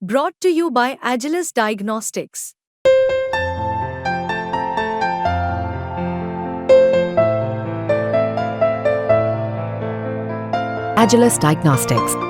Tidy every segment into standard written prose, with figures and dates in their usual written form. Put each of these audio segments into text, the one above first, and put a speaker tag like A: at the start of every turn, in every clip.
A: Brought to you by Agilus Diagnostics.
B: Agilus Diagnostics.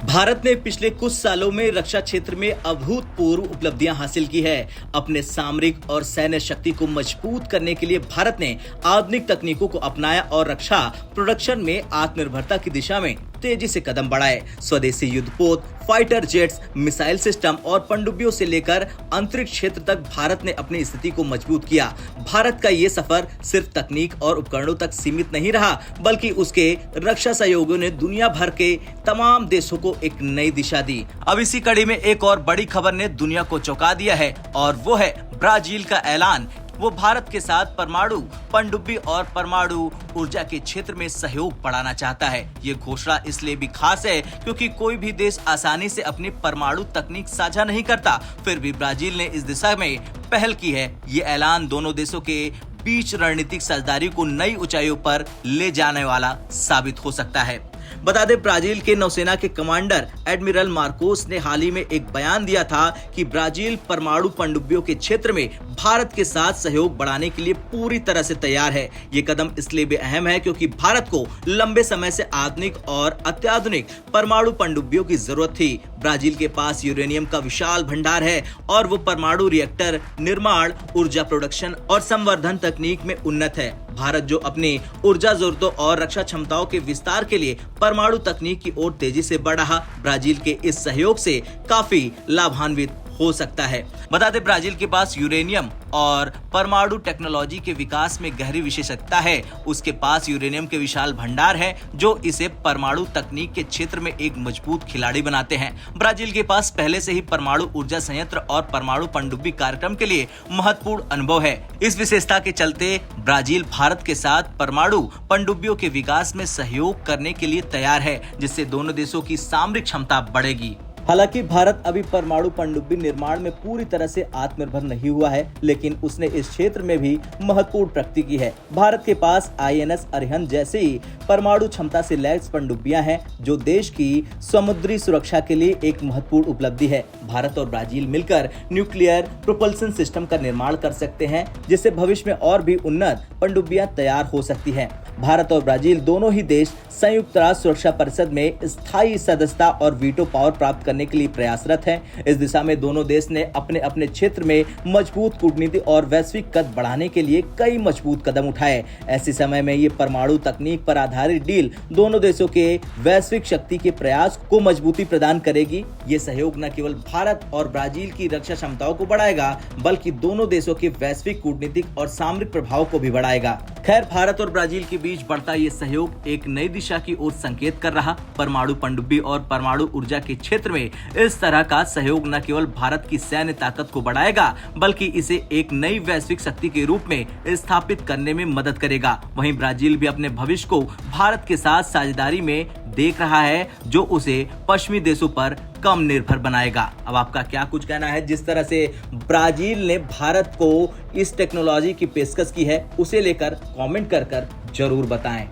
C: Bharat ने पिछले कुछ सालों में रक्षा क्षेत्र में अभूतपूर्व उपलब्धियां हासिल की है। अपने सामरिक और सैन्य शक्ति को मजबूत करने के लिए भारत ने आधुनिक तकनीकों को अपनाया और रक्षा प्रोडक्शन में आत्मनिर्भरता की दिशा में तेजी से कदम बढ़ाए। स्वदेशी युद्धपोत, फाइटर जेट्स, मिसाइल सिस्टम और पनडुब्बियों से लेकर अंतरिक्ष क्षेत्र तक भारत ने अपनी स्थिति को मजबूत किया। भारत का ये सफर सिर्फ तकनीक और उपकरणों तक सीमित नहीं रहा, बल्कि उसके रक्षा सहयोगियों ने दुनिया भर के तमाम देशों को एक नई दिशा दी। अब इसी कड़ी में एक और बड़ी खबर ने दुनिया को चौंका दिया है और वो है ब्राजील का ऐलान। वो भारत के साथ परमाणु, पनडुब्बी और परमाणु ऊर्जा के क्षेत्र में सहयोग बढ़ाना चाहता है। ये घोषणा इसलिए भी खास है क्योंकि कोई भी देश आसानी से अपनी परमाणु तकनीक साझा नहीं करता। फिर भी ब्राजील ने इस दिशा में पहल की है। ये ऐलान दोनों देशों के बीच रणनीतिक साझेदारी को नई ऊंचाइयों पर ले जाने वाला साबित हो सकता है। बता दें, ब्राजील के नौसेना के कमांडर एडमिरल मार्कोस ने हाल ही में एक बयान दिया था कि ब्राजील परमाणु पनडुब्बियों के क्षेत्र में भारत के साथ सहयोग बढ़ाने के लिए पूरी तरह से तैयार है। ये कदम इसलिए भी अहम है क्योंकि भारत को लंबे समय से आधुनिक और अत्याधुनिक परमाणु पनडुब्बियों की जरूरत थी। ब्राजील के पास यूरेनियम का विशाल भंडार है और वो परमाणु रिएक्टर निर्माण, ऊर्जा प्रोडक्शन और संवर्धन तकनीक में उन्नत है। भारत जो अपनी ऊर्जा जरूरतों और रक्षा क्षमताओं के विस्तार के लिए परमाणु तकनीक की ओर तेजी से बढ़ रहा, ब्राजील के इस सहयोग से काफी लाभान्वित हो सकता है। बता दें, ब्राजील के पास यूरेनियम और परमाणु टेक्नोलॉजी के विकास में गहरी विशेषज्ञता है। उसके पास यूरेनियम के विशाल भंडार है जो इसे परमाणु तकनीक के क्षेत्र में एक मजबूत खिलाड़ी बनाते हैं। ब्राजील के पास पहले से ही परमाणु ऊर्जा संयंत्र और परमाणु पनडुब्बी कार्यक्रम के लिए महत्वपूर्ण अनुभव है। इस विशेषता के चलते ब्राजील भारत के साथ परमाणु पनडुब्बियों के विकास में सहयोग करने के लिए तैयार है, जिससे दोनों देशों की सामरिक क्षमता बढ़ेगी। हालांकि भारत अभी परमाणु पनडुब्बी निर्माण में पूरी तरह से आत्मनिर्भर नहीं हुआ है, लेकिन उसने इस क्षेत्र में भी महत्वपूर्ण प्रगति की है। भारत के पास INS अरिहंत जैसी परमाणु क्षमता से लैस पनडुब्बियां हैं, जो देश की समुद्री सुरक्षा के लिए एक महत्वपूर्ण उपलब्धि है। भारत और ब्राजील मिलकर न्यूक्लियर प्रोपल्सन सिस्टम का निर्माण कर सकते हैं, जिससे भविष्य में और भी उन्नत पनडुब्बियां तैयार हो सकती हैं। भारत और ब्राजील दोनों ही देश संयुक्त राष्ट्र सुरक्षा परिषद में स्थायी सदस्यता और वीटो पावर प्राप्त करने के लिए प्रयासरत हैं। इस दिशा में दोनों देश ने अपने अपने क्षेत्र में मजबूत कूटनीति और वैश्विक कद बढ़ाने के लिए कई मजबूत कदम उठाए। ऐसे समय में ये परमाणु तकनीक पर आधारित डील दोनों देशों के वैश्विक शक्ति के प्रयास को मजबूती प्रदान करेगी। ये सहयोग न केवल भारत और ब्राजील की रक्षा क्षमताओं को बढ़ाएगा, बल्कि दोनों देशों के वैश्विक कूटनीतिक और सामरिक प्रभाव को भी बढ़ाएगा। खैर, भारत और ब्राजील के बीच बढ़ता ये सहयोग एक नई दिशा की ओर संकेत कर रहा। परमाणु पनडुब्बी और परमाणु ऊर्जा के क्षेत्र में इस तरह का सहयोग न केवल भारत की सैन्य ताकत को बढ़ाएगा, बल्कि इसे एक नई वैश्विक शक्ति के रूप में स्थापित करने में मदद करेगा। वहीं ब्राजील भी अपने भविष्य को भारत के साथ साझेदारी में देख रहा है, जो उसे पश्चिमी देशों पर कम निर्भर बनाएगा। अब आपका क्या कुछ कहना है? जिस तरह से ब्राजील ने भारत को इस टेक्नोलॉजी की पेशकश की है, उसे लेकर कमेंट कर जरूर बताएं।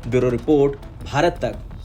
C: ब्यूरो रिपोर्ट, भारत तक।